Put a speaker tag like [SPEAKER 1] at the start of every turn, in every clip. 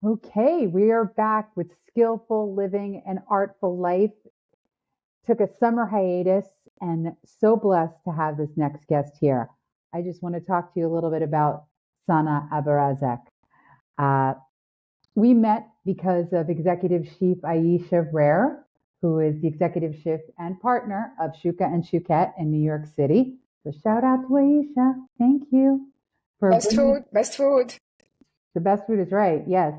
[SPEAKER 1] Okay, we are back with Skillful Living and Artful Life. Took a summer hiatus and so blessed to have this next guest here. I just want to talk to you a little bit about Sanaa Abourezk. Uh, we met because of Executive Chef Aisha Rare, who is the Executive Chef and partner of Shuka and Shukette in New York City. So shout out to Aisha. Thank you for
[SPEAKER 2] Best
[SPEAKER 1] bringing
[SPEAKER 2] food, best food.
[SPEAKER 1] the best food is right. Yes.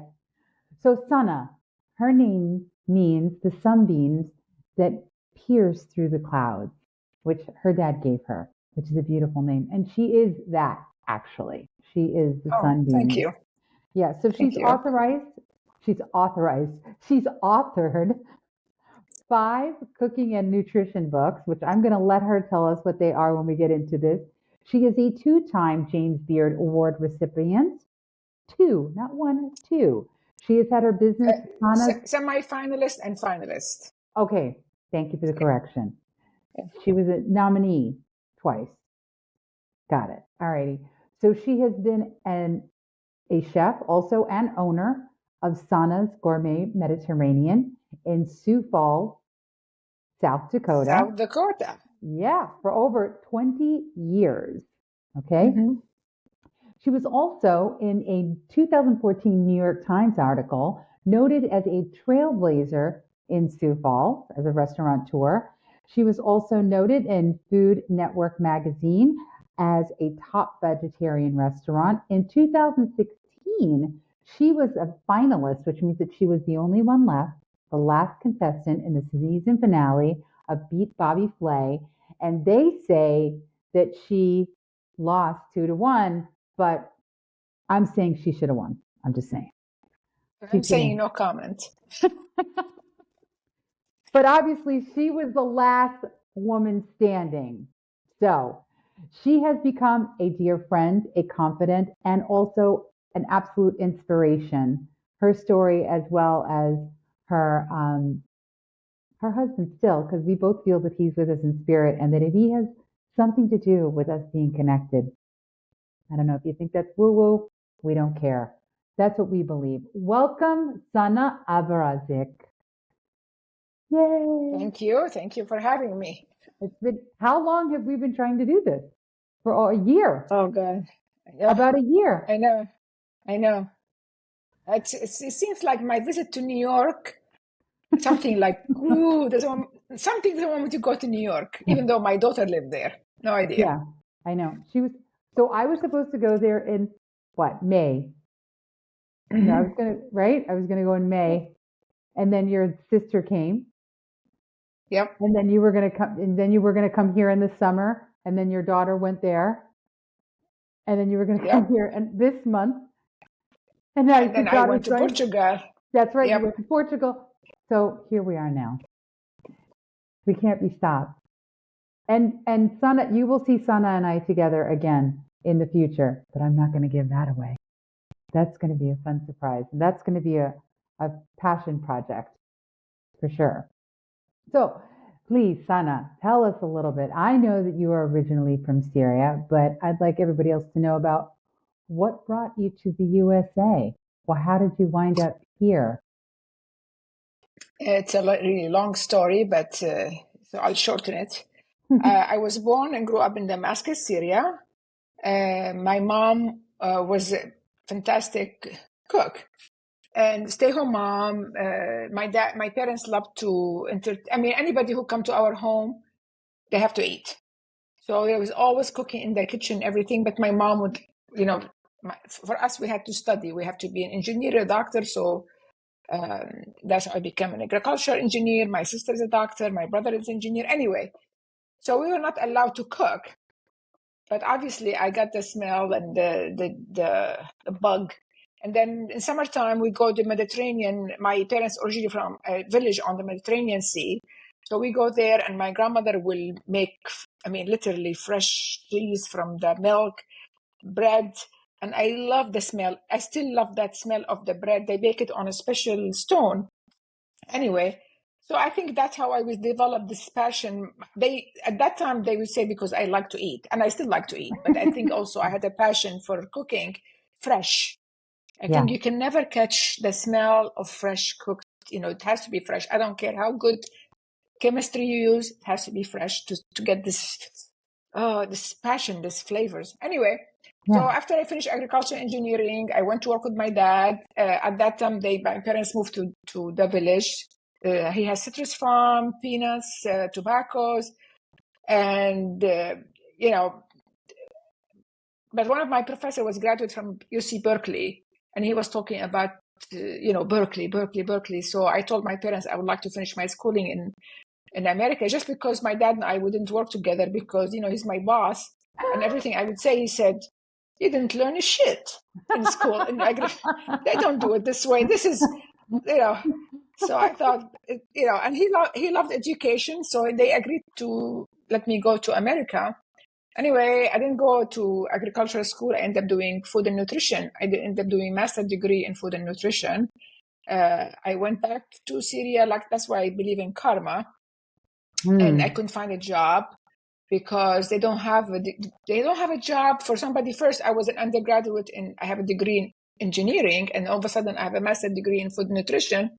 [SPEAKER 1] So Sanaa, her name means the sunbeams that pierce through the clouds, which her dad gave her, which is a beautiful name. And she is that, actually. She is the
[SPEAKER 2] Oh, thank
[SPEAKER 1] sunbeams.
[SPEAKER 2] you.
[SPEAKER 1] Yeah, so
[SPEAKER 2] Thank you.
[SPEAKER 1] she's authored 5 cooking and nutrition books, which I'm going to let her tell us what they are when we get into this. She is a 2-time James Beard Award recipient. 2, not 1, 2. She has had her business.
[SPEAKER 2] Semi-finalist and finalist.
[SPEAKER 1] Okay, thank you for the correction. She was a nominee twice. Got it. All righty. So she has been a chef, also an owner of Sanaa's Gourmet Mediterranean in Sioux Falls, South Dakota.
[SPEAKER 2] South Dakota.
[SPEAKER 1] Yeah, for over 20 years. Okay.
[SPEAKER 2] Mm-hmm.
[SPEAKER 1] She was also in a 2014 New York Times article noted as a trailblazer in Sioux Falls as a restaurateur. She was also noted in Food Network magazine as a top vegetarian restaurant. In 2016, she was a finalist, which means that she was the only one left, the last contestant in the season finale of Beat Bobby Flay. And they say that she lost 2-1. But I'm saying she should have won. I'm just saying.
[SPEAKER 2] I'm saying no comment.
[SPEAKER 1] But obviously, she was the last woman standing. So she has become a dear friend, a confidant, and also an absolute inspiration. Her story, as well as her husband, still, because we both feel that he's with us in spirit, and that he has something to do with us being connected. I don't know if you think that's woo-woo. We don't care. That's what we believe. Welcome, Sanaa Abourezk. Yay!
[SPEAKER 2] Thank you. Thank you for having me.
[SPEAKER 1] How long have we been trying to do this? For a year.
[SPEAKER 2] Oh, God. Yeah.
[SPEAKER 1] About a year.
[SPEAKER 2] I know. It seems like my visit to New York, something like, ooh, something doesn't want me to go to New York, even though my daughter lived there. No idea.
[SPEAKER 1] Yeah, I know. So I was supposed to go there in May. Mm-hmm. No, I was gonna go in May, and then your sister came.
[SPEAKER 2] Yep.
[SPEAKER 1] And then you were gonna come here in the summer, and then your daughter went there, and then you were gonna come here and this month,
[SPEAKER 2] and then I went to Portugal.
[SPEAKER 1] That's right. Yep. You went to Portugal. So here we are now. We can't be stopped. And Sanaa, you will see Sanaa and I together again in the future, but I'm not going to give that away. That's going to be a fun surprise. And that's going to be a passion project for sure. So please, Sanaa, tell us a little bit. I know that you are originally from Syria, but I'd like everybody else to know about what brought you to the USA. Well, how did you wind up here?
[SPEAKER 2] It's a really long story, but so I'll shorten it. I was born and grew up in Damascus, Syria. My mom was a fantastic cook and stay-home mom. My parents loved to anybody who come to our home, they have to eat. So there was always cooking in the kitchen, everything. But my mom would, for us, we had to study. We have to be an engineer, a doctor. So that's how I became an agriculture engineer. My sister is a doctor. My brother is an engineer. Anyway, so we were not allowed to cook. But obviously, I got the smell and the bug. And then in summertime, we go to the Mediterranean. My parents originally from a village on the Mediterranean Sea. So we go there, and my grandmother will make, literally fresh cheese from the milk, bread. And I love the smell. I still love that smell of the bread. They bake it on a special stone. Anyway, so I think that's how I developed this passion. At that time, they would say because I like to eat, and I still like to eat. But I think also I had a passion for cooking fresh. I
[SPEAKER 1] Yeah.
[SPEAKER 2] think you can never catch the smell of fresh cooked, it has to be fresh. I don't care how good chemistry you use, it has to be fresh to get this passion, these flavors. Anyway, so after I finished agriculture engineering, I went to work with my dad. At that time, my parents moved to the village. He has citrus farm, peanuts, tobaccos, and but one of my professors was graduate from UC Berkeley, and he was talking about Berkeley. So I told my parents I would like to finish my schooling in America, just because my dad and I wouldn't work together, because he's my boss, and everything I would say, he said, "You didn't learn a shit in school. They don't do it this way. This is, So I thought, and he loved education, so they agreed to let me go to America. Anyway, I didn't go to agricultural school. I ended up doing food and nutrition. I ended up doing master's degree in food and nutrition. I went back to Syria. That's why I believe in karma. And I couldn't find a job because they don't have a job for somebody. First, I was an undergraduate and I have a degree in engineering, and all of a sudden I have a master's degree in food nutrition.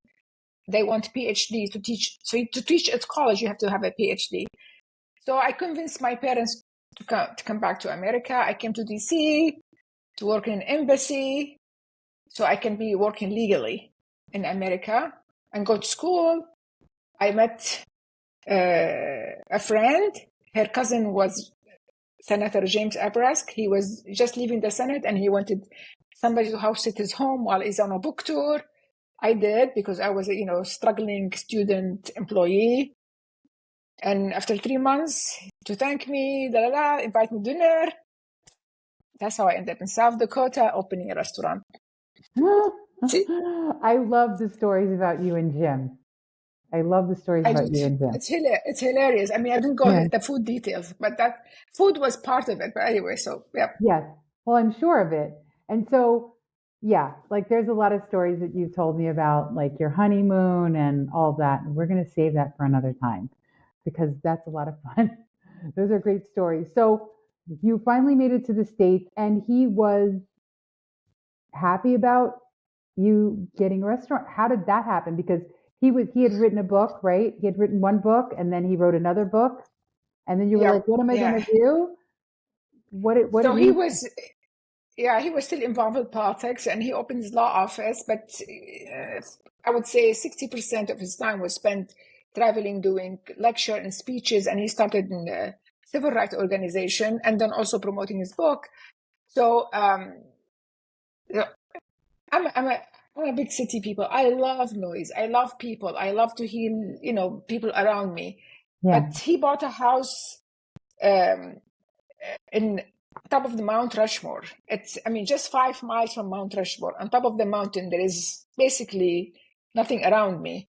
[SPEAKER 2] They want PhD to teach. So to teach at college, you have to have a PhD. So I convinced my parents to come back to America. I came to DC to work in an embassy so I can be working legally in America and go to school. I met a friend. Her cousin was Senator Jim Abourezk. He was just leaving the Senate and he wanted somebody to house sit his home while he's on a book tour. I did, because I was a struggling student employee. And after 3 months, to thank me, invite me to dinner. That's how I ended up in South Dakota opening a restaurant.
[SPEAKER 1] I love the stories about you and Jim.
[SPEAKER 2] It's hilarious. I mean, I didn't go into the food details, but that food was part of it. But anyway, so yeah.
[SPEAKER 1] Yes. Well, I'm sure of it. And so, yeah, like there's a lot of stories that you've told me about, like your honeymoon and all that. And we're going to save that for another time, because that's a lot of fun. Those are great stories. So you finally made it to the States, and he was happy about you getting a restaurant. How did that happen? Because he had written a book, right? He had written one book, and then he wrote another book, and then you were like, "What am I going to do?"
[SPEAKER 2] He was still involved with politics, and he opened his law office, but I would say 60% of his time was spent traveling, doing lecture and speeches, and he started in a civil rights organization and then also promoting his book. So I'm a big city people. I love noise. I love people. I love to hear, people around me. Yeah. But he bought a house in top of the Mount Rushmore. Just 5 miles from Mount Rushmore. On top of the mountain, there is basically nothing around me.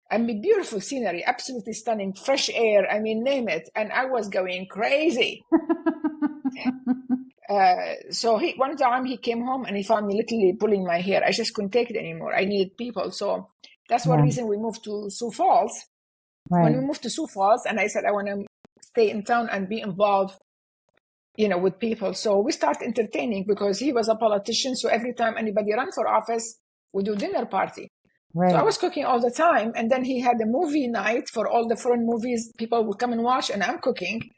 [SPEAKER 2] Beautiful scenery, absolutely stunning, fresh air. Name it. And I was going crazy. So one time he came home and he found me literally pulling my hair. I just couldn't take it anymore. I needed people. So that's one reason we moved to Sioux Falls. Right. When we moved to Sioux Falls, and I said, I want to stay in town and be involved, with people. So we started entertaining, because he was a politician. So every time anybody ran for office, we do dinner party. Right. So I was cooking all the time. And then he had a movie night for all the foreign movies. People would come and watch, and I'm cooking.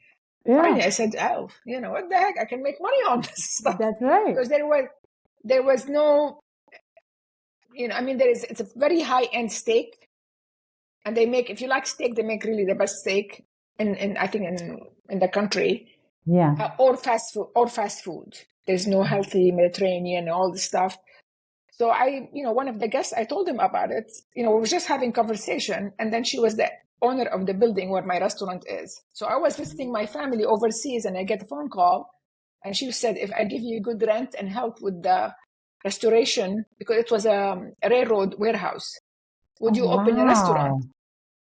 [SPEAKER 2] Yeah. Finally, I said, "Oh, what the heck? I can make money on this stuff."
[SPEAKER 1] That's right.
[SPEAKER 2] Because there was no, it's a very high end steak, and if you like steak, they make really the best steak in I think in the country.
[SPEAKER 1] Yeah.
[SPEAKER 2] Or fast food. There's no healthy Mediterranean and all this stuff. So one of the guests, I told him about it. We were just having conversation, and then she was the owner of the building where my restaurant is. So I was visiting my family overseas, and I get a phone call, and she said, if I give you good rent and help with the restoration, because it was a railroad warehouse, would you open a restaurant?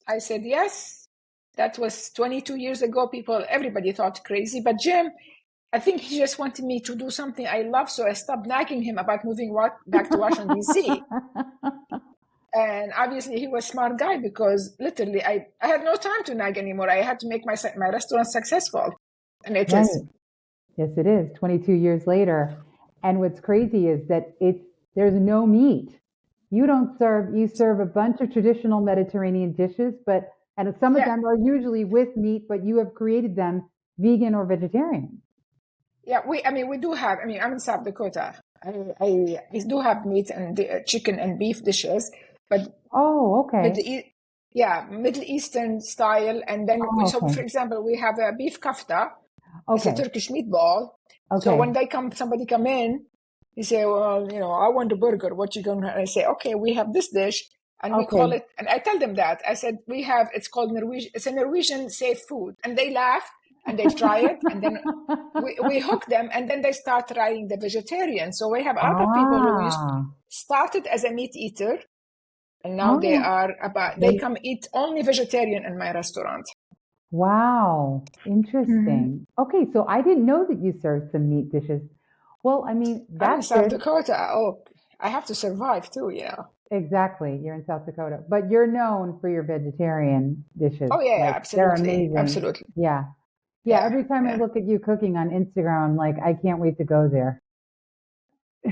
[SPEAKER 2] I said, yes. That was 22 years ago. Everybody thought crazy, but Jim, I think he just wanted me to do something I love. So I stopped nagging him about moving back to Washington, D.C. And obviously he was a smart guy, because literally I had no time to nag anymore. I had to make my restaurant successful. And it is.
[SPEAKER 1] Yes, it is. 22 years later. And what's crazy is that it's there's no meat. You serve a bunch of traditional Mediterranean dishes, and some of
[SPEAKER 2] Yeah,
[SPEAKER 1] them are usually with meat, but you have created them vegan or vegetarian.
[SPEAKER 2] yeah. We do have. I'm in South Dakota. We do have meat and chicken and beef dishes, but
[SPEAKER 1] Oh, okay.
[SPEAKER 2] Middle East, yeah, Middle Eastern style. And then,
[SPEAKER 1] Oh,
[SPEAKER 2] so
[SPEAKER 1] okay.
[SPEAKER 2] for example, we have a beef kafta. It's a
[SPEAKER 1] Okay.
[SPEAKER 2] Turkish meatball. So
[SPEAKER 1] Okay.
[SPEAKER 2] when somebody come in, you say, well, I want a burger. What you gonna? And I say, okay, we have this dish, and we call
[SPEAKER 1] Okay.
[SPEAKER 2] it. And I tell them that I said it's called Norwegian. It's a Norwegian safe food, and they laugh and they try it, and then we hook them, and then they start trying the vegetarian. So we have a lot of people who
[SPEAKER 1] Ah.
[SPEAKER 2] started as a meat eater, and now
[SPEAKER 1] Oh,
[SPEAKER 2] they
[SPEAKER 1] they,
[SPEAKER 2] come eat only vegetarian in my restaurant.
[SPEAKER 1] wow.
[SPEAKER 2] Mhm.
[SPEAKER 1] Interesting. Okay, so I didn't know that you served some meat dishes. Well, I mean,
[SPEAKER 2] I'm in
[SPEAKER 1] that's
[SPEAKER 2] South
[SPEAKER 1] good.
[SPEAKER 2] Dakota. Oh, I have to survive too,
[SPEAKER 1] Exactly. You're in South Dakota, but you're known for your vegetarian dishes.
[SPEAKER 2] Oh, yeah,
[SPEAKER 1] Like they're
[SPEAKER 2] absolutely.
[SPEAKER 1] amazing.
[SPEAKER 2] Absolutely.
[SPEAKER 1] Yeah. Yeah.
[SPEAKER 2] Yeah,
[SPEAKER 1] Every time I
[SPEAKER 2] yeah.
[SPEAKER 1] look at you cooking on Instagram, I'm like, I can't wait to go there.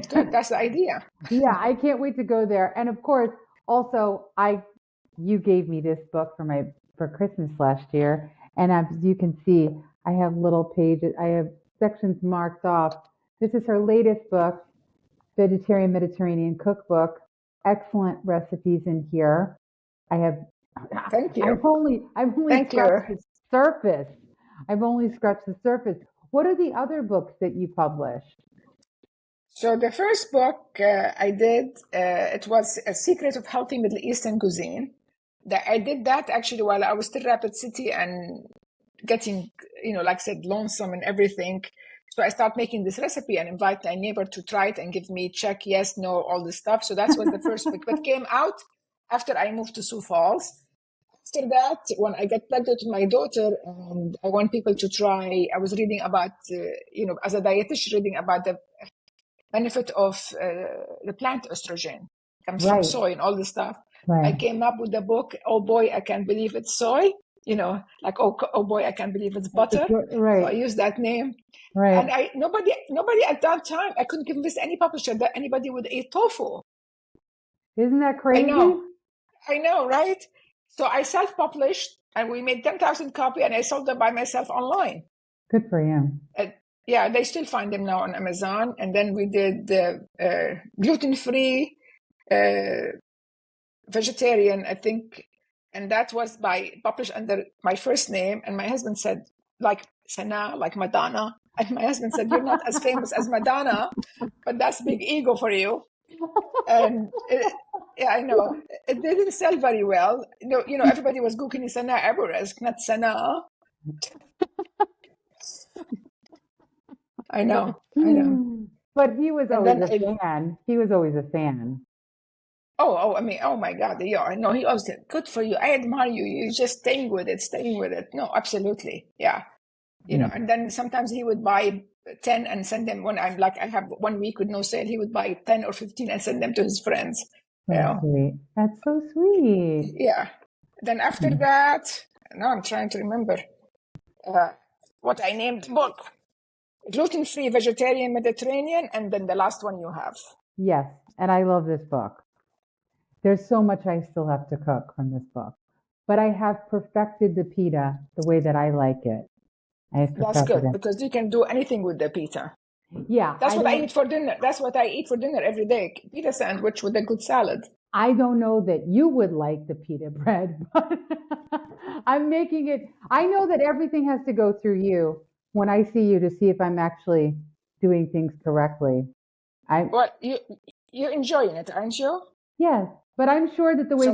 [SPEAKER 2] Good. That's the idea.
[SPEAKER 1] Yeah, I can't wait to go there. And of course, also you gave me this book for Christmas last year, and as you can see, I have little pages, I have sections marked off. This is her latest book, Vegetarian Mediterranean Cookbook. Excellent recipes in here. I have
[SPEAKER 2] Thank
[SPEAKER 1] I've
[SPEAKER 2] you.
[SPEAKER 1] only
[SPEAKER 2] Thank you.
[SPEAKER 1] scratched the surface. I've only scratched the surface. What are the other books that you published?
[SPEAKER 2] So the first book I did, it was A Secret of Healthy Middle Eastern Cuisine. I did that actually while I was still Rapid City and getting, like I said, lonesome and everything. So I start making this recipe and invite my neighbor to try it and give me check, yes, no, all this stuff. So that was the first book that came out after I moved to Sioux Falls. After that, when I got pregnant with my daughter and I want people to try, I was reading about, as a dietitian, reading about the benefit of the plant estrogen. Comes from
[SPEAKER 1] Right,
[SPEAKER 2] soy and all this stuff. I
[SPEAKER 1] right.
[SPEAKER 2] came up with the book, Oh Boy, I Can't Believe It's Soy. Like, oh boy, I can't believe it's butter. So I
[SPEAKER 1] Right,
[SPEAKER 2] used that name.
[SPEAKER 1] right.
[SPEAKER 2] And nobody at that time, I couldn't convince any publisher that anybody would eat tofu.
[SPEAKER 1] Isn't that
[SPEAKER 2] I
[SPEAKER 1] crazy?
[SPEAKER 2] know, right? So I self-published and we made 10,000 copies and I sold them by myself online.
[SPEAKER 1] Good for you.
[SPEAKER 2] Yeah, they still find them now on Amazon. And then we did the gluten-free vegetarian, I think. And that was published under my first name. And my husband said, like Sanaa, like Madonna. And my husband said, you're not as famous as Madonna, but that's big ego for you. And yeah, I know. It didn't sell very well. Everybody was Googling Sanaa Abourezk, not Sanaa. I know, I know.
[SPEAKER 1] But he was
[SPEAKER 2] And
[SPEAKER 1] always
[SPEAKER 2] then
[SPEAKER 1] a fan. He was always a fan.
[SPEAKER 2] oh my God, yeah, I know. He always said, good for you. I admire you. You're just staying with it, staying with it. No, absolutely. Yeah.
[SPEAKER 1] Yeah.
[SPEAKER 2] And then sometimes he would buy 10 and send them when I have 1 week with no sale, he would buy 10 or 15 and send them to his friends.
[SPEAKER 1] So sweet. That's so sweet.
[SPEAKER 2] Yeah. Then after that, now I'm trying to remember uh, what I named the book. Gluten-free, vegetarian, Mediterranean, and then the last one you have.
[SPEAKER 1] Yes. And I love this book. There's so much I still have to cook from this book. But I have perfected the pita the way that I like it. I have
[SPEAKER 2] That's
[SPEAKER 1] perfected
[SPEAKER 2] good
[SPEAKER 1] it.
[SPEAKER 2] because you can do anything with the pita.
[SPEAKER 1] Yeah,
[SPEAKER 2] That's what I eat for dinner. That's what I eat for dinner every day. Pita sandwich with a good salad.
[SPEAKER 1] I don't know that you would like the pita bread, but I'm making it. I know that everything has to go through you when I see you to see if I'm actually doing things correctly. I
[SPEAKER 2] Well, you're enjoying it, aren't you?
[SPEAKER 1] Yes, but I'm sure that
[SPEAKER 2] So that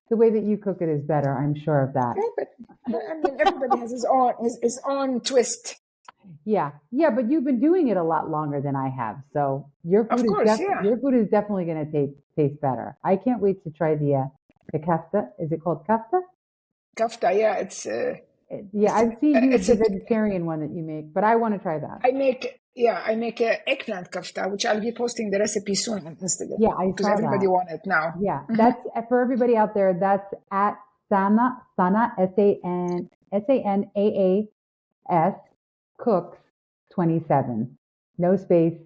[SPEAKER 1] the way that you cook it is better. I'm sure of that.
[SPEAKER 2] yeah, but I mean everybody has his own twist.
[SPEAKER 1] Yeah, yeah, but you've been doing it a lot longer than I have, so
[SPEAKER 2] Of course, yeah.
[SPEAKER 1] your food is definitely going to taste better. I can't wait to try the kafta. Is it called kafta?
[SPEAKER 2] Kafta, yeah, it's
[SPEAKER 1] Yeah, I've seen you
[SPEAKER 2] it's
[SPEAKER 1] the
[SPEAKER 2] a
[SPEAKER 1] vegetarian one that you make, but I want to try that.
[SPEAKER 2] I make a eggplant kafta, which I'll be posting the recipe soon on Instagram
[SPEAKER 1] Yeah, I
[SPEAKER 2] because
[SPEAKER 1] saw
[SPEAKER 2] everybody
[SPEAKER 1] that.
[SPEAKER 2] wants it now.
[SPEAKER 1] Yeah, that's for everybody out there. That's at Sana SANAAS Cooks 27. No space,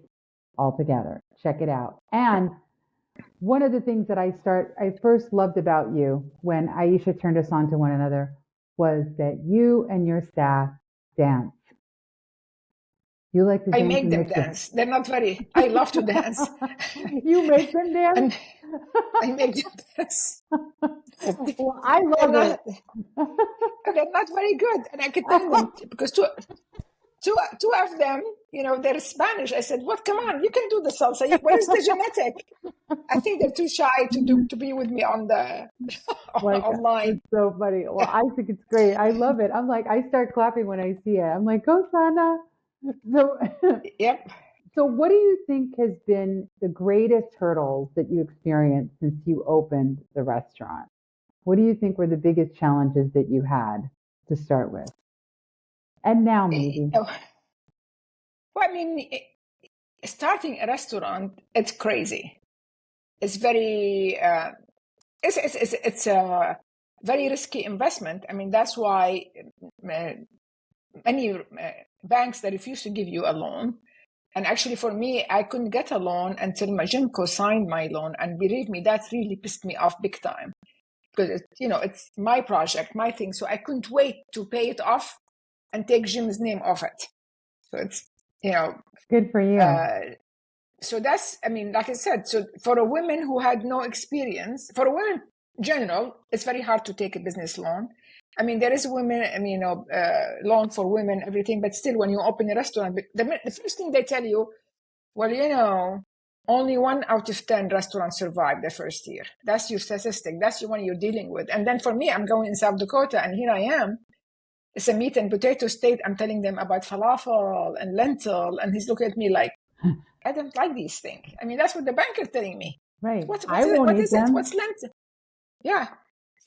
[SPEAKER 1] altogether. Check it out. And one of the things that I first loved about you when Aisha turned us on to one another was that you and your staff dance. You like to
[SPEAKER 2] I
[SPEAKER 1] dance
[SPEAKER 2] make
[SPEAKER 1] and
[SPEAKER 2] them
[SPEAKER 1] make them.
[SPEAKER 2] dance. They're not very, I love to dance.
[SPEAKER 1] You make them dance?
[SPEAKER 2] And I make them dance.
[SPEAKER 1] Well, I
[SPEAKER 2] They're
[SPEAKER 1] love
[SPEAKER 2] not,
[SPEAKER 1] it.
[SPEAKER 2] they're not very good. And I could tell them, because two of them, they're Spanish. I said, "What? Come on, you can do the salsa. Where is the genetic?" I think they're too shy to be with me on the
[SPEAKER 1] Like,
[SPEAKER 2] online.
[SPEAKER 1] it's so funny. Well, I think it's great. I love it. I'm like, I start clapping when I see it. I'm like, go, Sana. So,
[SPEAKER 2] Yep.
[SPEAKER 1] so what do you think has been the greatest hurdles that you experienced since you opened the restaurant? What do you think were the biggest challenges that you had to start with? And now maybe.
[SPEAKER 2] Well, I mean, starting a restaurant, it's crazy. It's very, it's a very risky investment. I mean, that's why many banks, they refuse to give you a loan. And actually, for me, I couldn't get a loan until my gym co-signed my loan. And believe me, that really pissed me off big time. Because, it's my project, my thing. So I couldn't wait to pay it off and take Jim's name off it. So it's,
[SPEAKER 1] Good for you.
[SPEAKER 2] So that's, I mean, like I said, so for a woman who had no experience, for a woman in general, it's very hard to take a business loan. I mean, there is women, loan for women, everything, but still when you open a restaurant, the first thing they tell you, well, only 1 out of 10 restaurants survive the first year. That's your statistic. That's the one you're dealing with. And then for me, I'm going in South Dakota and here I am. It's a meat and potato state. I'm telling them about falafel and lentil. And he's looking at me like, I don't like these things. I mean, that's what the banker telling me.
[SPEAKER 1] Right.
[SPEAKER 2] What
[SPEAKER 1] won't
[SPEAKER 2] is
[SPEAKER 1] eat
[SPEAKER 2] it?
[SPEAKER 1] them.
[SPEAKER 2] What's lentil? Yeah.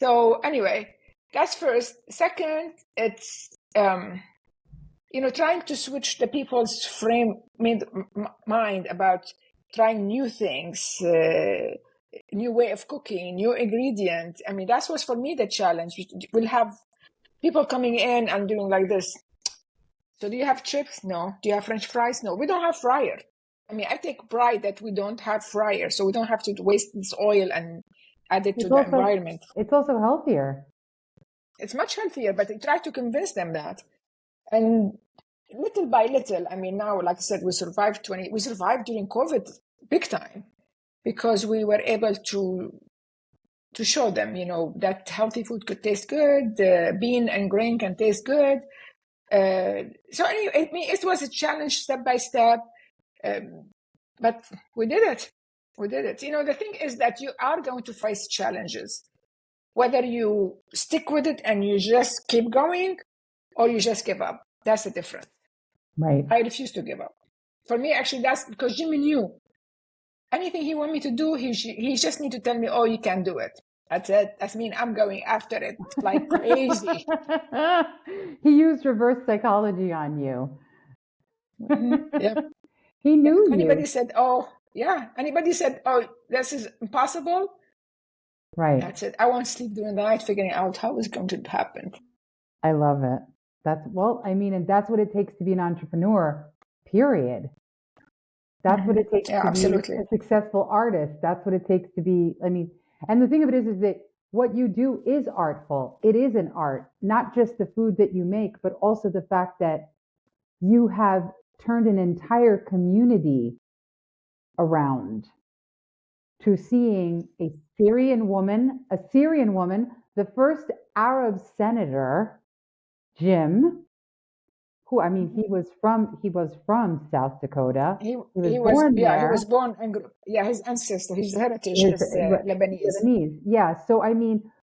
[SPEAKER 2] So anyway, that's first. Second, it's, trying to switch the people's mind about trying new things, new way of cooking, new ingredients. I mean, that was for me the challenge. We'll have people coming in and doing like this. So do you have chips? No. Do you have French fries? No. We don't have fryer. I mean, I take pride that we don't have fryer, so we don't have to waste this oil and add it to the environment.
[SPEAKER 1] It's also healthier.
[SPEAKER 2] It's much healthier, but I try to convince them that. And little by little, I mean, now, like I said, we survived during COVID big time because we were able to show them, that healthy food could taste good, bean and grain can taste good. So anyway, it was a challenge step by step, but we did it. We did it. The thing is that you are going to face challenges, whether you stick with it and you just keep going or you just give up. That's the difference.
[SPEAKER 1] Right.
[SPEAKER 2] I refuse to give up. For me, actually, that's because Jimmy knew anything he wanted me to do, he just need to tell me, oh, you can do it. That's it. That means I'm going after it like crazy.
[SPEAKER 1] He used reverse psychology on you.
[SPEAKER 2] Mm-hmm. Yep.
[SPEAKER 1] He knew
[SPEAKER 2] Anybody said, oh, this is impossible.
[SPEAKER 1] Right.
[SPEAKER 2] That's it. I won't sleep during the night figuring out how it's going to happen.
[SPEAKER 1] I love it. And that's what it takes to be an entrepreneur, period. That's what it takes to
[SPEAKER 2] absolutely.
[SPEAKER 1] be a successful artist. That's what it takes to be, and the thing of it is that what you do is artful. It is an art, not just the food that you make, but also the fact that you have turned an entire community around to seeing a Syrian woman, the first Arab senator, Jim, who, he was from South Dakota.
[SPEAKER 2] He was born and grew, his ancestor, his heritage is Lebanese.
[SPEAKER 1] Yeah. So,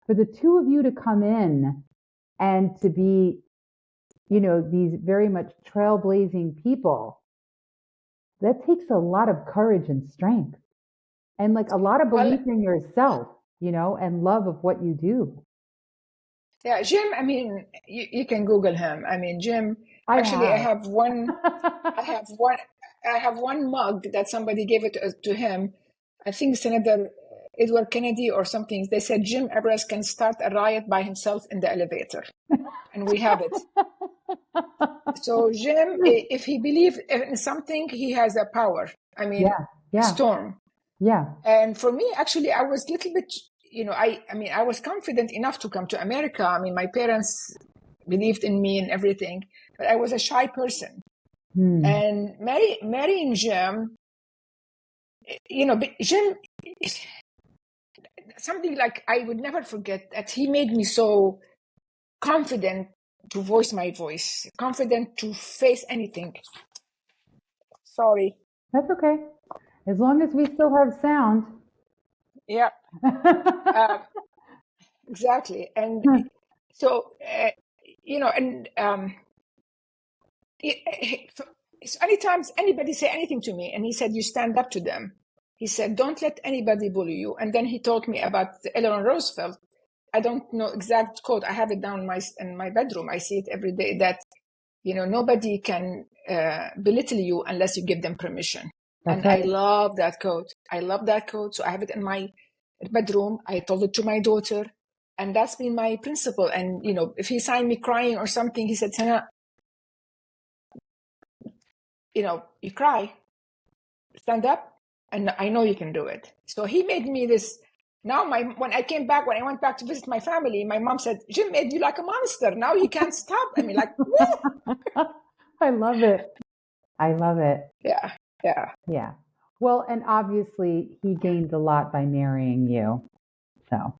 [SPEAKER 1] for the two of you to come in and to be, these very much trailblazing people, that takes a lot of courage and strength and like a lot of belief in yourself, and love of what you do.
[SPEAKER 2] Yeah, Jim, you can Google him. Jim, I have one mug that somebody gave it to him. I think Senator Edward Kennedy or something. They said Jim Abourezk can start a riot by himself in the elevator. And we have it. So Jim, if he believes in something, he has a power. I mean, storm.
[SPEAKER 1] Yeah.
[SPEAKER 2] And for me, actually, I was a little bit, I was confident enough to come to America. I mean, my parents believed in me and everything, but I was a shy person. And marrying Jim, Jim, something like I would never forget that he made me so confident to voice my voice, confident to face anything. Sorry.
[SPEAKER 1] That's okay. As long as we still have sound.
[SPEAKER 2] Yeah. Exactly. And so, so anytime anybody say anything to me, and he said, you stand up to them. He said, don't let anybody bully you. And then he told me about Eleanor Roosevelt. I don't know exact quote. I have it down in my bedroom. I see it every day that, nobody can belittle you unless you give them permission. That's right. I love that quote. So I have it in my bedroom. I told it to my daughter, and that's been my principle. And, if he signed me crying or something, he said, Sanaa, you cry, stand up, and I know you can do it. So he made me this. Now, when I went back to visit my family, my mom said, Jim made you like a monster. Now you can't stop. I mean, like,
[SPEAKER 1] I love it.
[SPEAKER 2] Yeah.
[SPEAKER 1] Well, and obviously he gained a lot by marrying you. So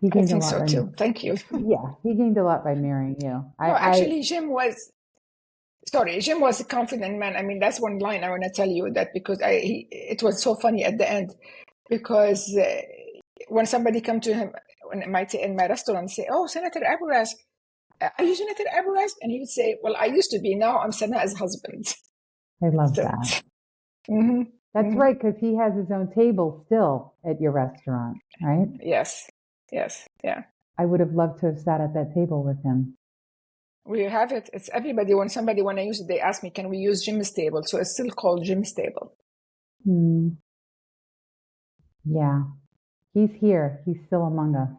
[SPEAKER 2] he gained I think so too. Thank you.
[SPEAKER 1] Yeah, he gained a lot by marrying you.
[SPEAKER 2] Jim was a confident man. I mean, that's one line I want to tell you that because it was so funny at the end because when somebody come to him in my restaurant and say, "Oh, Senator Abourezk, are you Senator Abourezk?" And he would say, "Well, I used to be. Now I'm Sanaa's husband."
[SPEAKER 1] I love that. Mm-hmm. That's right, because he has his own table still at your restaurant, right?
[SPEAKER 2] Yes. Yeah.
[SPEAKER 1] I would have loved to have sat at that table with him.
[SPEAKER 2] We have it. It's everybody. When I use it, they ask me, "Can we use Jim's table?" So it's still called Jim's table.
[SPEAKER 1] Yeah, he's here. He's still among us.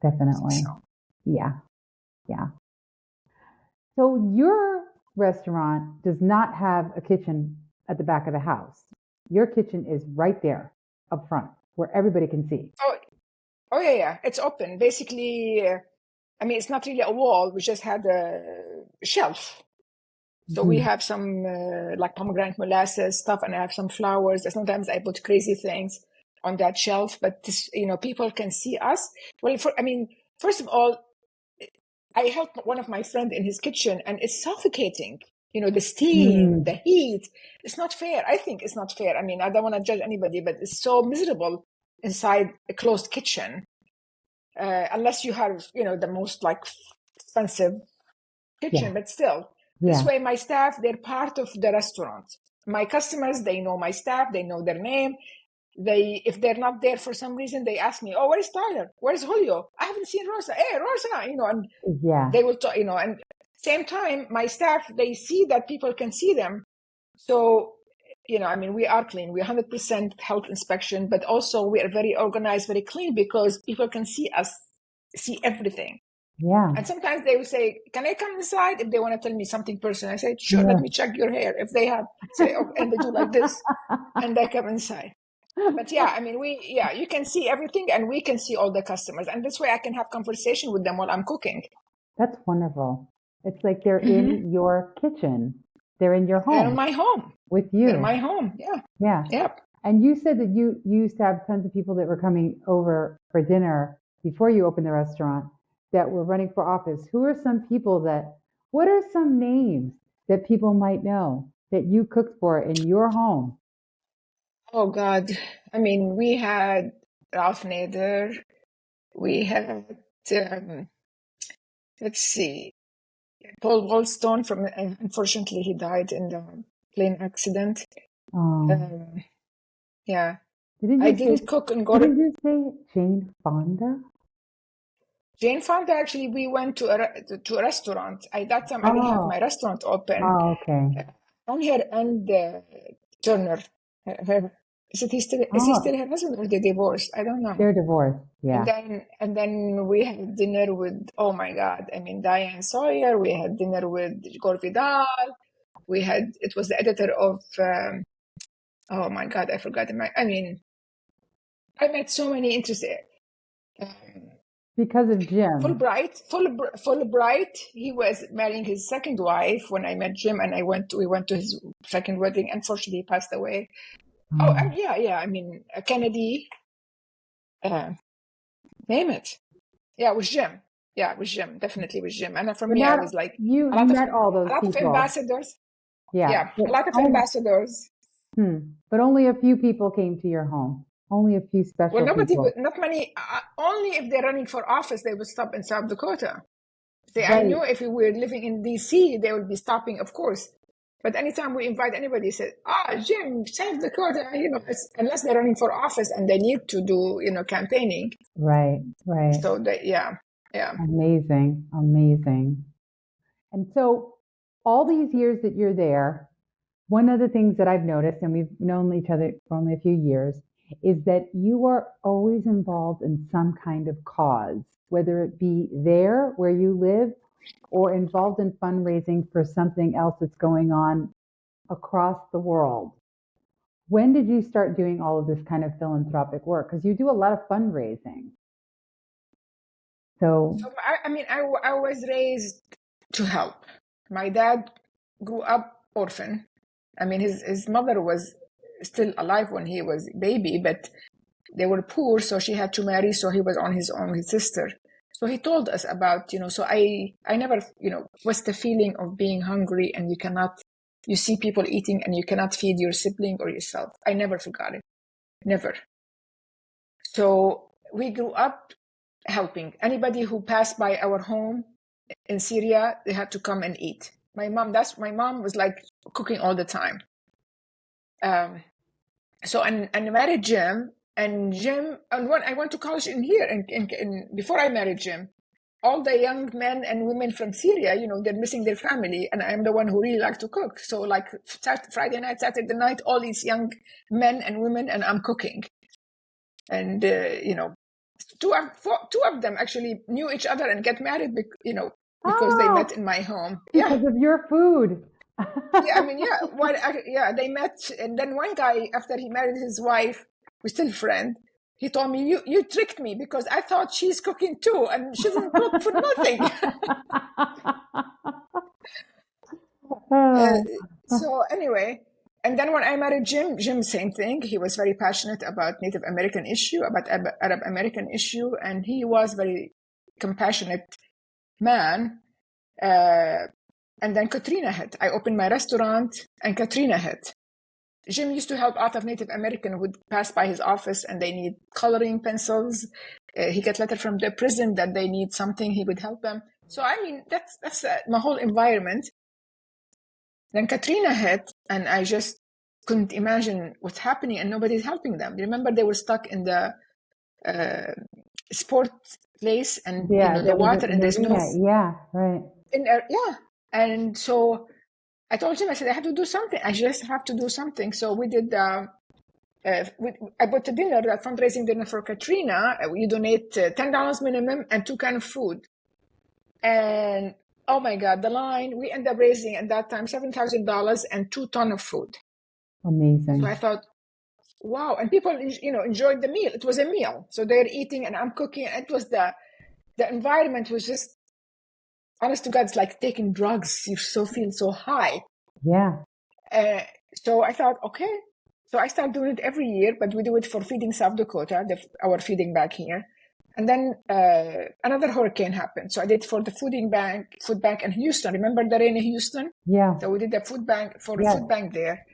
[SPEAKER 1] Definitely.
[SPEAKER 2] So.
[SPEAKER 1] Yeah. So your restaurant does not have a kitchen at the back of the house. Your kitchen is right there up front where everybody can see.
[SPEAKER 2] Oh yeah. It's open. Basically, it's not really a wall. We just had a shelf. So we have some like pomegranate molasses stuff, and I have some flowers. Sometimes I put crazy things on that shelf, but this, people can see us. Well, first of all, I helped one of my friends in his kitchen, and it's suffocating. The steam, the heat. It's not fair. I think it's not fair. I don't want to judge anybody, but it's so miserable inside a closed kitchen. Unless you have, the most like expensive kitchen, but still. This way, my staff, they're part of the restaurant. My customers, they know my staff, they know their name. If they're not there for some reason, they ask me, "Oh, where's Tyler? Where's Julio? I haven't seen Rosa. Hey, Rosa," and they will talk, and same time, my staff, they see that people can see them. So, we are clean. We're 100% health inspection, but also we are very organized, very clean because people can see us, see everything.
[SPEAKER 1] Yeah.
[SPEAKER 2] And sometimes they will say, "Can I come inside?" If they want to tell me something personal, I say, "Sure, let me check your hair." If they have, say, "Oh," and they do like this, and they come inside. But you can see everything, and we can see all the customers, and this way I can have conversation with them while I'm cooking.
[SPEAKER 1] That's wonderful. It's like they're in your kitchen. They're in your home.
[SPEAKER 2] They're in my home.
[SPEAKER 1] With you.
[SPEAKER 2] They're in my home. Yeah.
[SPEAKER 1] Yep. And you said that you used to have tons of people that were coming over for dinner before you opened the restaurant that were running for office. What are some names that people might know that you cooked for in your home?
[SPEAKER 2] Oh God. We had Ralph Nader. We had, let's see, Paul Goldstone unfortunately he died in the plane accident. Yeah. I didn't cook and go
[SPEAKER 1] Didn't you say Jane Fonda?
[SPEAKER 2] Jane Fonda, actually, we went to a restaurant. That time I didn't have my restaurant open.
[SPEAKER 1] Oh, okay.
[SPEAKER 2] On her and Turner, her Is he still
[SPEAKER 1] Oh,
[SPEAKER 2] her husband or they divorced? I don't know.
[SPEAKER 1] they're divorced.
[SPEAKER 2] And
[SPEAKER 1] Yeah.
[SPEAKER 2] then we had dinner with, oh my God, I mean, Diane Sawyer. We had dinner with Gore Vidal. It was the editor of, oh my God, I forgot. I met so many interesting,
[SPEAKER 1] Because of Jim.
[SPEAKER 2] Fulbright. He was marrying his second wife when I met Jim, and we went to his second wedding. Unfortunately, he passed away. Oh,
[SPEAKER 1] Oh.
[SPEAKER 2] yeah. I mean, Kennedy, name it. Yeah, it was Jim. Yeah, it was Jim. Definitely was Jim. And for
[SPEAKER 1] But
[SPEAKER 2] me, I
[SPEAKER 1] not
[SPEAKER 2] was like
[SPEAKER 1] you.
[SPEAKER 2] a
[SPEAKER 1] You
[SPEAKER 2] lot of
[SPEAKER 1] met all those people.
[SPEAKER 2] ambassadors.
[SPEAKER 1] Yeah.
[SPEAKER 2] Yeah, a lot of ambassadors.
[SPEAKER 1] But only a few people came to your home. Only a few
[SPEAKER 2] Well,
[SPEAKER 1] special people.
[SPEAKER 2] not many. Only if they're running for office, they would stop in South Dakota. See, I
[SPEAKER 1] Right.
[SPEAKER 2] knew if we were living in DC, they would be stopping, of course. But anytime we invite anybody, said, Jim, South Dakota, unless they're running for office and they need to do, campaigning.
[SPEAKER 1] Right. Right.
[SPEAKER 2] So yeah.
[SPEAKER 1] Amazing. Amazing. And so all these years that you're there, one of the things that I've noticed, and we've known each other for only a few years, is that you are always involved in some kind of cause, whether it be there where you live or involved in fundraising for something else that's going on across the world. When did you start doing all of this kind of philanthropic work? Because you do a lot of fundraising. So,
[SPEAKER 2] I was raised to help. My dad grew up orphan. I mean, his mother was still alive when he was a baby, but they were poor, so she had to marry, so he was on his own with his sister. So he told us about, so I never, what's the feeling of being hungry and you see people eating and you cannot feed your sibling or yourself. I never forgot it. Never. So we grew up helping. Anybody who passed by our home in Syria, they had to come and eat. My mom was like cooking all the time. So I married Jim, and when I went to college in here, and before I married Jim, all the young men and women from Syria, they're missing their family, and I'm the one who really likes to cook. So like Friday night, Saturday night, all these young men and women, and I'm cooking. And two of them actually knew each other and get married, because they met in my home.
[SPEAKER 1] Because of your food.
[SPEAKER 2] They met, and then one guy, after he married his wife, we're still friends. He told me, you tricked me because I thought she's cooking too, and she doesn't cook for nothing. So anyway, and then when I married Jim, same thing. He was very passionate about Native American issue, about Arab American issue, and he was very compassionate man. And then Katrina hit. I opened my restaurant, and Katrina hit. Jim used to help out of Native American who would pass by his office and they need coloring pencils. He got letter from the prison that they need something. He would help them. So that's my whole environment. Then Katrina hit, and I just couldn't imagine what's happening, and nobody's helping them. Remember, they were stuck in the sport place, and the water and there's no.
[SPEAKER 1] Yeah, right.
[SPEAKER 2] And so I told him, I said, I have to do something. I just have to do something. So we did. I bought a dinner, a fundraising dinner for Katrina. You donate $10 minimum and 2 kinds of food. And oh my God, the line, we ended up raising at that time $7,000 and 2 tons of food.
[SPEAKER 1] Amazing.
[SPEAKER 2] So I thought, wow. And people, enjoyed the meal. It was a meal. So they're eating and I'm cooking. And it was the environment was just, honest to God, it's like taking drugs. You feel so high.
[SPEAKER 1] Yeah.
[SPEAKER 2] So I thought, okay. So I started doing it every year, but we do it for Feeding South Dakota, our feeding bank here. And then another hurricane happened. So I did for the food bank in Houston. Remember the rain in Houston?
[SPEAKER 1] Yeah.
[SPEAKER 2] So we did the food bank food bank there.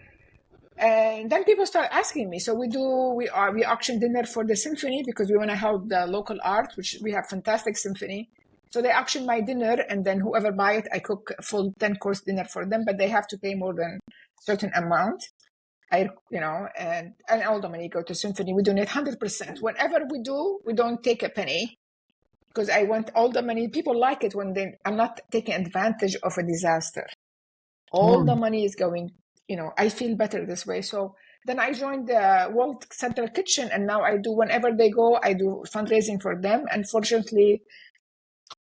[SPEAKER 2] And then people start asking me. So we auction dinner for the symphony because we want to help the local art, which we have fantastic symphony. So they auction my dinner, and then whoever buy it, I cook a full 10-course dinner for them, but they have to pay more than a certain amount. And all the money go to symphony. We donate 100%. Whenever we do, we don't take a penny because I want all the money. People like it when I'm not taking advantage of a disaster. All the money is going, I feel better this way. So then I joined the World Central Kitchen, and now I do, whenever they go, I do fundraising for them. And fortunately,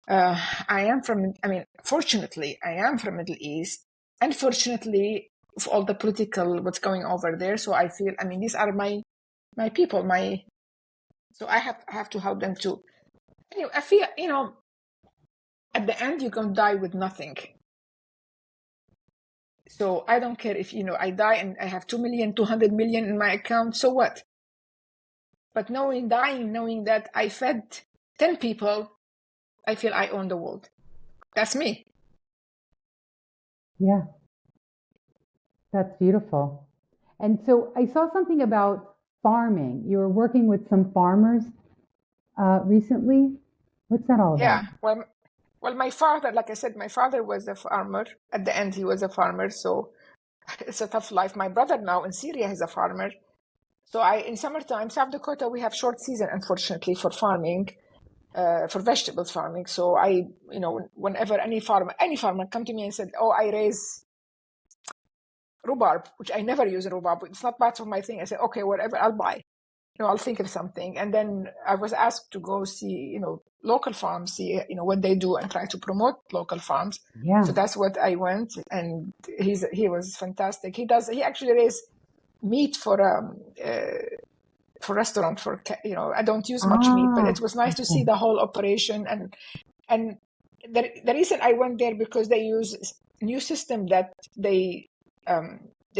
[SPEAKER 2] fortunately, I am from Middle East. Unfortunately, of all the political, what's going over there. So I feel, these are my people, so I have to help them too. Anyway, I feel, at the end, you're going to die with nothing. So I don't care if, I die and I have 2 million, 200 million in my account, so what? But knowing that I fed 10 people, I feel I own the world. That's me.
[SPEAKER 1] Yeah. That's beautiful. And so I saw something about farming. You were working with some farmers recently. What's that all about?
[SPEAKER 2] Yeah. Well, my father, like I said, my father was a farmer. At the end, he was a farmer. So it's a tough life. My brother now in Syria is a farmer. So in summertime, South Dakota, we have short season, unfortunately, for farming, for vegetables farming. So whenever any farmer come to me and said, "Oh, I raise rhubarb," which I never use rhubarb. It's not part of my thing. I say, "Okay, whatever, I'll buy. I'll think of something." And then I was asked to go see, local farms, see, what they do and try to promote local farms.
[SPEAKER 1] Yeah.
[SPEAKER 2] So that's what I went, and he was fantastic. He actually raised meat for restaurant I don't use much meat, but it was nice to see the whole operation. And the reason I went there because they use a new system that they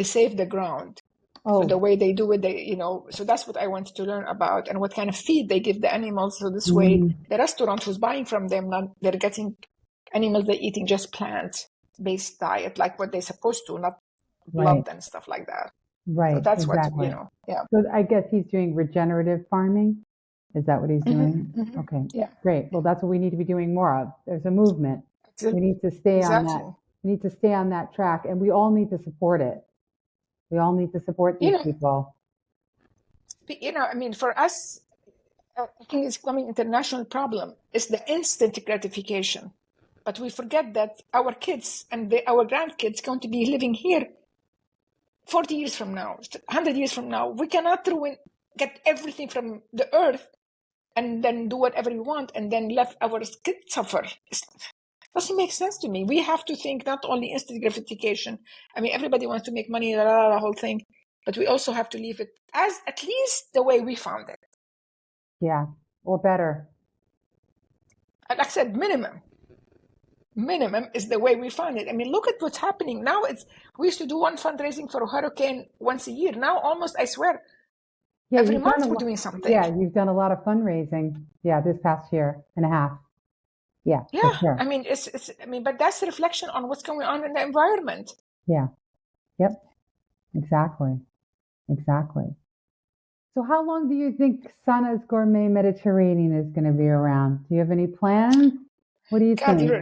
[SPEAKER 2] save the ground. So the way they do it, so that's what I wanted to learn about, and what kind of feed they give the animals. So this way, the restaurant who's buying from them, they're getting animals, they're eating just plant-based diet, like what they're supposed to, not blood and stuff like that.
[SPEAKER 1] Right.
[SPEAKER 2] So that's
[SPEAKER 1] exactly.
[SPEAKER 2] what, yeah.
[SPEAKER 1] So I guess he's doing regenerative farming. Is that what he's doing? Okay.
[SPEAKER 2] Yeah.
[SPEAKER 1] Great. Well, that's what we need to be doing more of. There's a movement. We need to stay on that. We need to stay on that track, and we all need to support it. We all need to support these people.
[SPEAKER 2] For us, I think it's becoming an international problem. It's the instant gratification. But we forget that our kids and our grandkids are going to be living here 40 years from now, 100 years from now. We cannot get everything from the earth and then do whatever we want and then let our kids suffer. It doesn't make sense to me. We have to think not only instant gratification. Everybody wants to make money, the whole thing, but we also have to leave it as at least the way we found it.
[SPEAKER 1] Yeah, or better.
[SPEAKER 2] Like I said, minimum is the way we found it. Look at what's happening now. We used to do one fundraising for a hurricane once a year. Now almost, I swear, every month we're doing something.
[SPEAKER 1] Yeah, you've done a lot of fundraising. Yeah, this past year and a half. Yeah.
[SPEAKER 2] Yeah.
[SPEAKER 1] Sure.
[SPEAKER 2] But that's a reflection on what's going on in the environment.
[SPEAKER 1] Yeah. Yep. Exactly. So how long do you think Sanaa's Gourmet Mediterranean is going to be around? Do you have any plans? What do you think?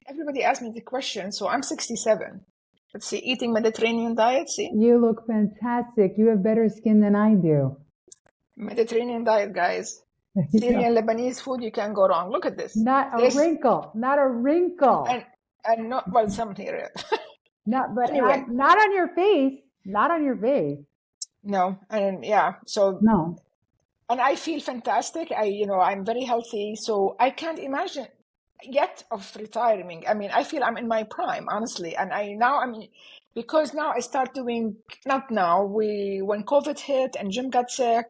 [SPEAKER 2] Everybody asks me the question. So I'm 67. Let's see, eating Mediterranean diet, see?
[SPEAKER 1] You look fantastic. You have better skin than I do.
[SPEAKER 2] Mediterranean diet, guys. Syrian, Lebanese food, you can't go wrong. Look at this.
[SPEAKER 1] Not a wrinkle.
[SPEAKER 2] And not, well, some here.
[SPEAKER 1] Anyway. Not on your face.
[SPEAKER 2] No, and
[SPEAKER 1] no.
[SPEAKER 2] And I feel fantastic. I'm very healthy, so I can't imagine yet of retiring. I feel I'm in my prime, honestly. And because now I start doing, not now, when COVID hit and Jim got sick,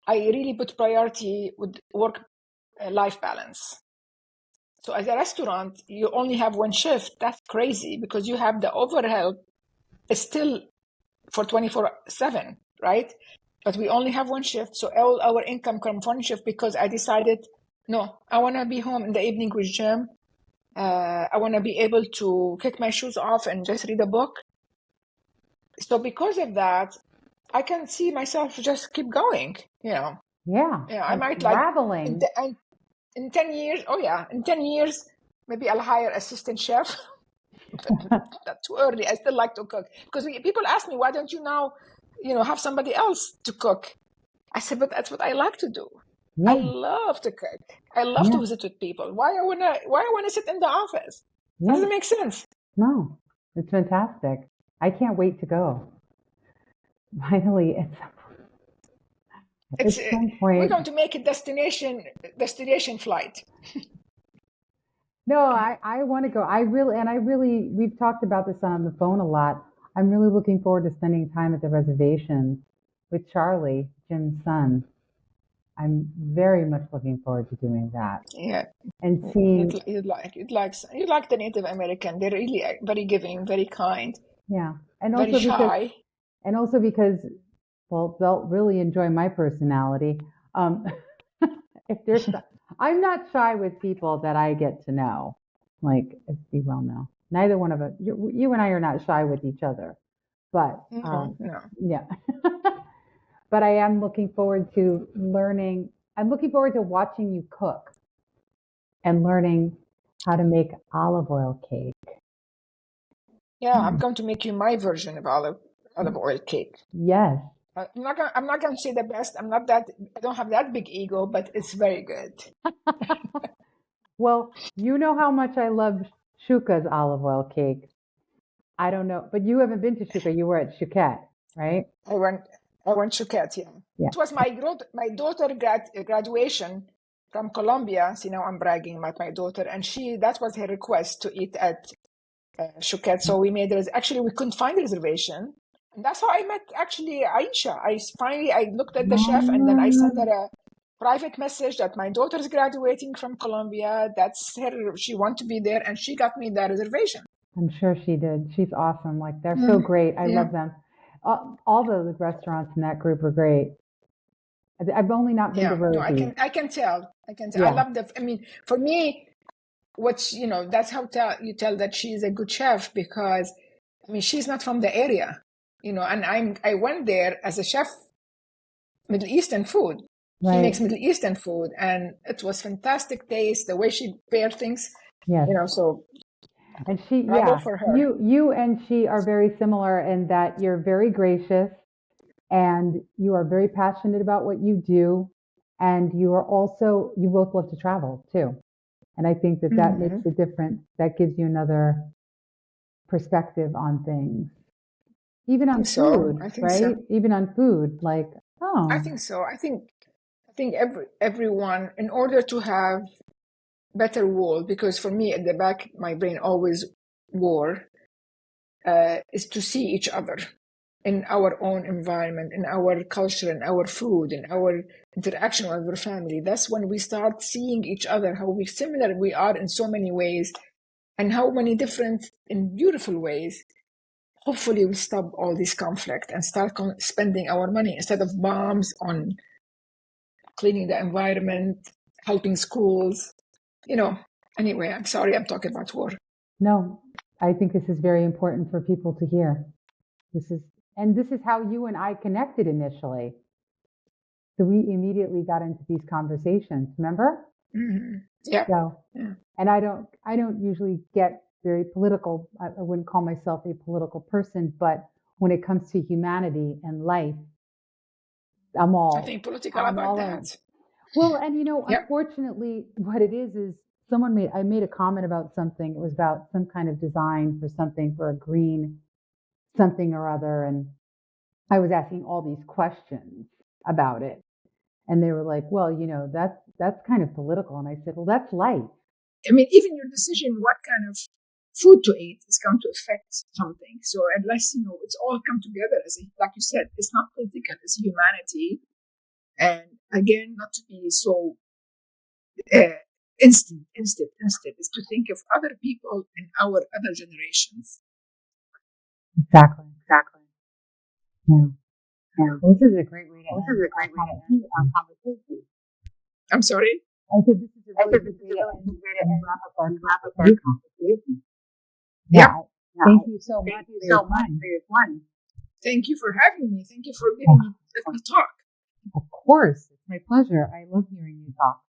[SPEAKER 2] I really put priority with work-life balance. So as a restaurant, you only have one shift. That's crazy because you have the overhead is still for 24/7, right? But we only have one shift. So all our income comes from one shift because I decided, no, I want to be home in the evening with Jim. I want to be able to kick my shoes off and just read a book. So because of that, I can see myself just keep going,
[SPEAKER 1] Yeah.
[SPEAKER 2] I might
[SPEAKER 1] traveling.
[SPEAKER 2] In 10 years, in 10 years, maybe I'll hire assistant chef. Not too early. I still like to cook. Because people ask me, why don't you now, have somebody else to cook? I said, but that's what I like to do. Yeah. I love to cook. I love to visit with people. Why I wanna sit in the office? Yeah. Doesn't make sense.
[SPEAKER 1] No, it's fantastic. I can't wait to go. finally,
[SPEAKER 2] It's
[SPEAKER 1] it's some
[SPEAKER 2] we're
[SPEAKER 1] point.
[SPEAKER 2] going to make a destination flight.
[SPEAKER 1] No, I want to go. I really, we've talked about this on the phone a lot. I'm really looking forward to spending time at the reservation with Charlie, Jim's son. I'm very much looking forward to doing that
[SPEAKER 2] Yeah,
[SPEAKER 1] and seeing,
[SPEAKER 2] you'd like the Native American. They're really very giving, very kind,
[SPEAKER 1] yeah, and
[SPEAKER 2] very
[SPEAKER 1] also because,
[SPEAKER 2] shy.
[SPEAKER 1] and also because, well, they'll really enjoy my personality. Um, if they're, I'm not shy with people that I get to know, like as you well know. Neither one of us, you and I are not shy with each other, but
[SPEAKER 2] No, no.
[SPEAKER 1] yeah. But I am looking forward to learning. I'm looking forward to watching you cook and learning how to make olive oil cake.
[SPEAKER 2] Yeah, I'm going to make you my version of olive oil cake.
[SPEAKER 1] Yes.
[SPEAKER 2] I'm not gonna say the best. I don't have that big ego, but it's very good.
[SPEAKER 1] Well, you know how much I love Shuka's olive oil cake. I don't know, but you haven't been to Shuka. You were at Shuket, right?
[SPEAKER 2] I went to Cat, yeah.
[SPEAKER 1] Yeah.
[SPEAKER 2] It was my daughter graduation from Colombia. See, now I'm bragging about my daughter, and that was her request to eat at Shuket. So we couldn't find a reservation, and that's how I met actually Aisha. I looked at the chef, and then I sent her a private message that my daughter is graduating from Colombia. That's her. She wants to be there, and she got me the reservation.
[SPEAKER 1] I'm sure she did. She's awesome. Like they're so great. I love them. All the restaurants in that group are great. I've only not been to
[SPEAKER 2] No,
[SPEAKER 1] Rosie.
[SPEAKER 2] I can tell.
[SPEAKER 1] Yeah.
[SPEAKER 2] I love for me, that's how you tell that she's a good chef, because she's not from the area, and I went there as a chef, Middle Eastern food. She makes Middle Eastern food, and it was fantastic taste, the way she prepared things.
[SPEAKER 1] Yes.
[SPEAKER 2] So
[SPEAKER 1] and she,
[SPEAKER 2] bravo for her.
[SPEAKER 1] You and she are very similar in that you're very gracious and you are very passionate about what you do, and you both love to travel too. And I think that makes a difference. That gives you another perspective on things. Even on food, right? Even on food, like,
[SPEAKER 2] I think so. I think everyone, in order to have better world, because for me at the back my brain always war, is to see each other in our own environment, in our culture, in our food, in our interaction with our family. That's when we start seeing each other, how similar we are in so many ways, and how many different in beautiful ways. Hopefully we stop all this conflict and start spending our money instead of bombs on cleaning the environment, helping schools. Anyway, I'm sorry I'm talking about war.
[SPEAKER 1] No, I think this is very important for people to hear. This is how you and I connected initially. So we immediately got into these conversations, remember?
[SPEAKER 2] Mm-hmm. Yeah.
[SPEAKER 1] So, and I don't usually get very political. I wouldn't call myself a political person, but when it comes to humanity and life, I'm all.
[SPEAKER 2] I think political about that.
[SPEAKER 1] Well, and unfortunately, what it is I made a comment about something. It was about some kind of design for a green something or other, and I was asking all these questions about it, and they were like, "Well, that's kind of political." And I said, "Well, that's life."
[SPEAKER 2] Even your decision what kind of food to eat is going to affect something. So unless it's all come together like you said, it's not political, it's humanity. And again, not to be so instant is to think of other people in our other generations.
[SPEAKER 1] Exactly. Yeah. Well, this is a great way to end our conversation.
[SPEAKER 2] I'm sorry?
[SPEAKER 1] I said this is a really good way to wrap up our conversation. Yeah. Thank you so much for your time.
[SPEAKER 2] Thank you for having me. Thank you for letting me talk.
[SPEAKER 1] Of course. It's my pleasure. I love hearing you talk.